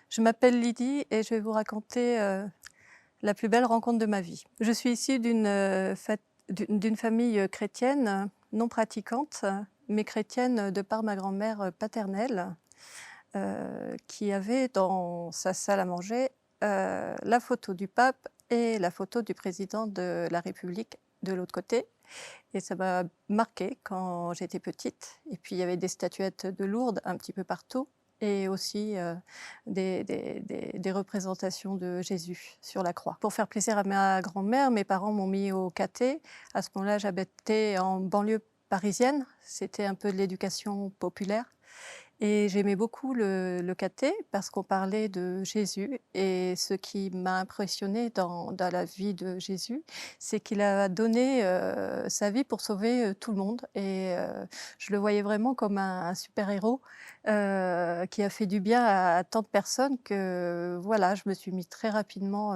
Je m'appelle Lydie et je vais vous raconter la plus belle rencontre de ma vie. Je suis issue d'une famille chrétienne, non pratiquante, mais chrétienne de par ma grand-mère paternelle, qui avait dans sa salle à manger la photo du pape et la photo du président de la République de l'autre côté. Et ça m'a marquée quand j'étais petite. Et puis il y avait des statuettes de Lourdes un petit peu partout et aussi des représentations de Jésus sur la croix. Pour faire plaisir à ma grand-mère, mes parents m'ont mis au caté. À ce moment-là, j'habitais en banlieue parisienne. C'était un peu de l'éducation populaire. Et j'aimais beaucoup le caté parce qu'on parlait de Jésus et ce qui m'a impressionnée dans la vie de Jésus, c'est qu'il a donné, sa vie pour sauver, tout le monde et je le voyais vraiment comme un super-héros, qui a fait du bien à tant de personnes que voilà, je me suis mis très rapidement,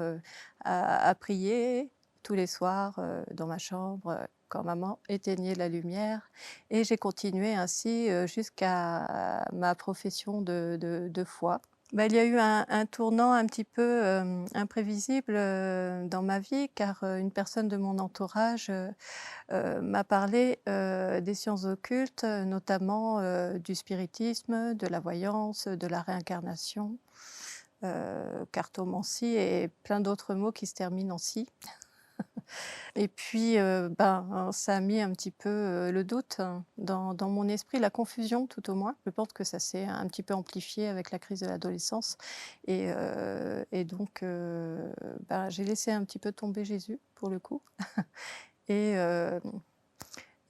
à prier tous les soirs, dans ma chambre, quand maman éteignait la lumière et j'ai continué ainsi, jusqu'à ma profession de foi. Bah, il y a eu un tournant un petit peu, imprévisible, dans ma vie car, une personne de mon entourage, m'a parlé, des sciences occultes, notamment, du spiritisme, de la voyance, de la réincarnation, cartomancie et plein d'autres mots qui se terminent en «cie». Et puis, ça a mis un petit peu, le doute dans mon esprit, la confusion tout au moins. Je pense que ça s'est un petit peu amplifié avec la crise de l'adolescence et donc j'ai laissé un petit peu tomber Jésus pour le coup et hem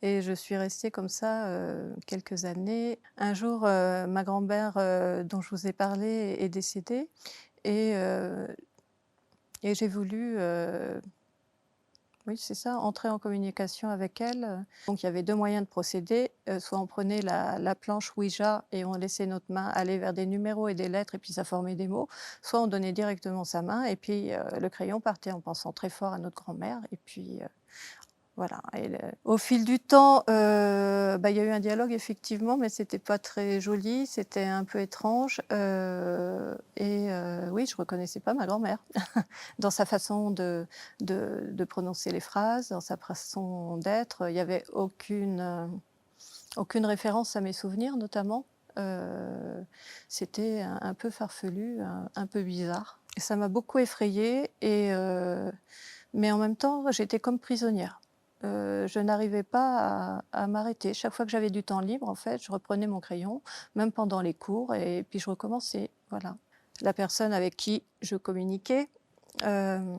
et je suis restée comme ça, quelques années. Un jour, ma grand-mère, dont je vous ai parlé est décédée et heu et j'ai voulu, oui, c'est ça, entrer en communication avec elle. Donc il y avait 2 moyens de procéder, soit on prenait la planche Ouija et on laissait notre main aller vers des numéros et des lettres et puis ça formait des mots, soit on donnait directement sa main et puis, le crayon partait en pensant très fort à notre grand-mère et puis, voilà et au fil du temps, il y a eu un dialogue effectivement, mais c'était pas très joli, c'était un peu étrange, oui, je reconnaissais pas ma grand-mère dans sa façon de prononcer les phrases, dans sa façon d'être. Il y avait aucune référence à mes souvenirs notamment. C'était un peu farfelu, un peu bizarre et ça m'a beaucoup effrayée mais en même temps, j'étais comme prisonnière. Je n'arrivais pas à m'arrêter. Chaque fois que j'avais du temps libre, en fait, je reprenais mon crayon, même pendant les cours et puis je recommençais, voilà. La personne avec qui je communiquais, hem,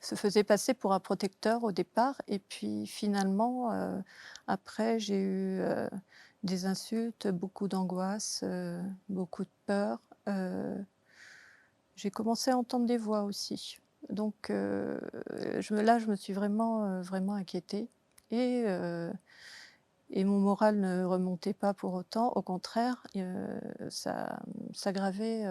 se faisait passer pour un protecteur au départ et puis finalement, après j'ai eu, des insultes, beaucoup d'angoisse, beaucoup de peur, j'ai commencé à entendre des voix aussi. Donc je me suis vraiment, vraiment inquiétée et heu et mon moral ne remontait pas pour autant. Au contraire, ça s'aggravait,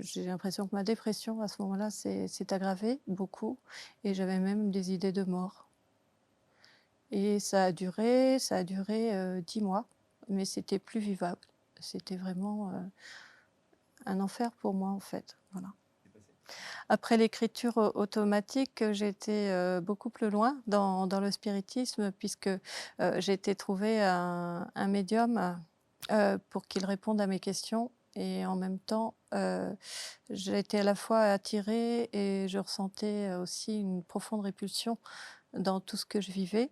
j'ai l'impression que ma dépression à ce moment-là s'est aggravée beaucoup et j'avais même des idées de mort et ça a duré, 10 mois, mais c'était plus vivable. C'était vraiment, un enfer pour moi, en fait, voilà. Après l'écriture automatique, j'ai été, beaucoup plus loin dans le spiritisme puisque, j'ai été trouver un médium, pour qu'il réponde à mes questions et en même temps, j'ai été à la fois attirée et je ressentais, aussi une profonde répulsion dans tout ce que je vivais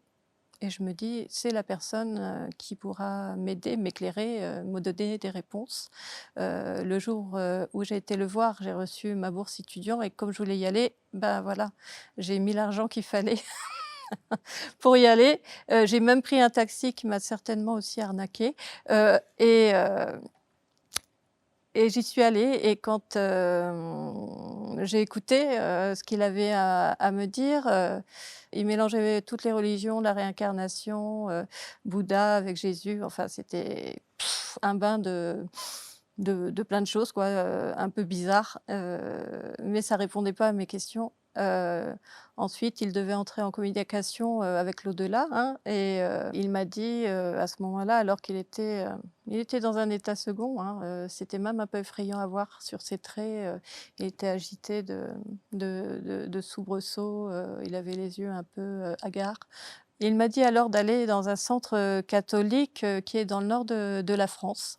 et je me dis: «C'est la personne, qui pourra m'aider, m'éclairer, me donner des réponses». Le jour, où j'ai été le voir, j'ai reçu ma bourse étudiant et comme je voulais y aller, ben, voilà, j'ai mis l'argent qu'il fallait pour y aller. J'ai même pris un taxi qui m'a certainement aussi arnaquée, heu et heu et j'y suis allée et quand, j'ai écouté, ce qu'il avait à me dire, il mélangeait toutes les religions, la réincarnation, Bouddha avec Jésus, enfin c'était un bain de plein de choses quoi, un peu bizarre, mais ça répondait pas à mes questions. Ensuite, il devait entrer en communication, avec l'au-delà, hein, et il m'a dit, à ce moment-là, alors il était dans un état second, hein, c'était même un peu effrayant à voir sur ses traits, il était agité de soubresauts, il avait les yeux un peu, hagards. Il m'a dit alors d'aller dans un centre, catholique, qui est dans le nord de la France.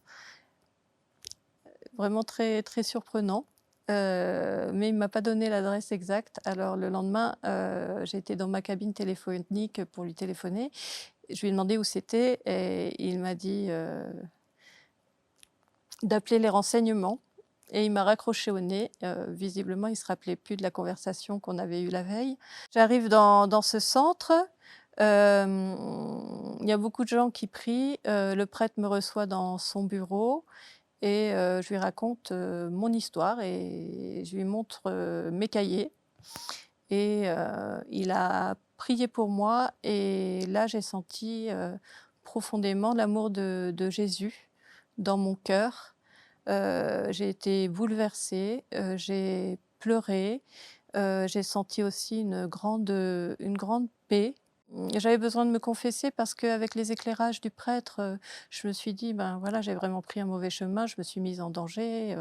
Vraiment très, très surprenant, mais il ne m'a pas donné l'adresse exacte. Alors le lendemain, j'ai été dans ma cabine téléphonique pour lui téléphoner. Je lui ai demandé où c'était et il m'a dit, d'appeler les renseignements et il m'a raccroché au nez. Visiblement, il ne se rappelait plus de la conversation qu'on avait eue la veille. J'arrive dans ce centre, il y a beaucoup de gens qui prient, le prêtre me reçoit dans son bureau. Et je lui raconte, mon histoire et je lui montre, mes cahiers et il a prié pour moi et là j'ai senti, profondément l'amour de Jésus dans mon cœur. J'ai été bouleversée, j'ai pleuré, j'ai senti aussi une grande paix. J'avais besoin de me confesser parce qu'avec les éclairages du prêtre, je me suis dit: «Ben, voilà, j'ai vraiment pris un mauvais chemin, je me suis mise en danger,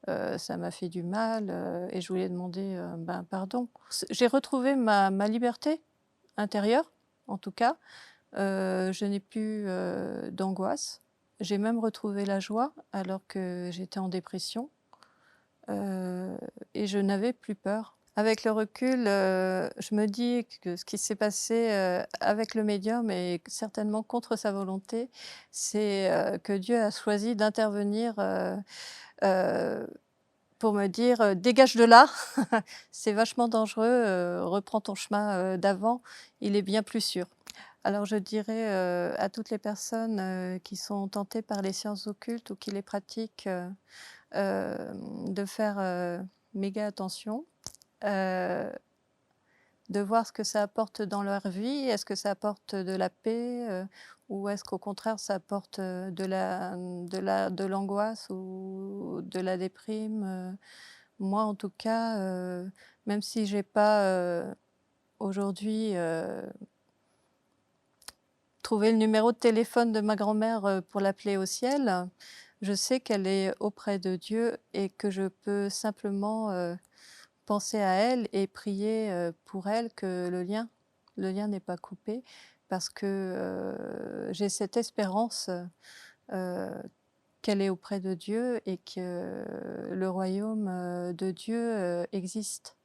ça m'a fait du mal, et je voulais demander, ben, pardon». J'ai retrouvé ma liberté intérieure, en tout cas, je n'ai plus, d'angoisse. J'ai même retrouvé la joie alors que j'étais en dépression, heu et je n'avais plus peur. Avec le recul, je me dis que ce qui s'est passé, avec le médium est certainement contre sa volonté. C'est, que Dieu a choisi d'intervenir, heu, pour me dire, «Dégage de là, c'est vachement dangereux, reprends ton chemin, d'avant, il est bien plus sûr». Alors je dirais, à toutes les personnes, qui sont tentées par les sciences occultes ou qui les pratiquent, de faire, méga attention. Heu, de voir ce que ça apporte dans leur vie. Est-ce que ça apporte de la paix, ou est-ce qu'au contraire ça apporte, de l'angoisse ou de la déprime? Moi en tout cas, même si j'ai pas, aujourd'hui, trouvé le numéro de téléphone de ma grand-mère, pour l'appeler au ciel, je sais qu'elle est auprès de Dieu et que je peux simplement, penser à elle et prier, pour elle que le lien n'est pas coupé parce que, j'ai cette espérance, qu'elle est auprès de Dieu et que le royaume, de Dieu, existe.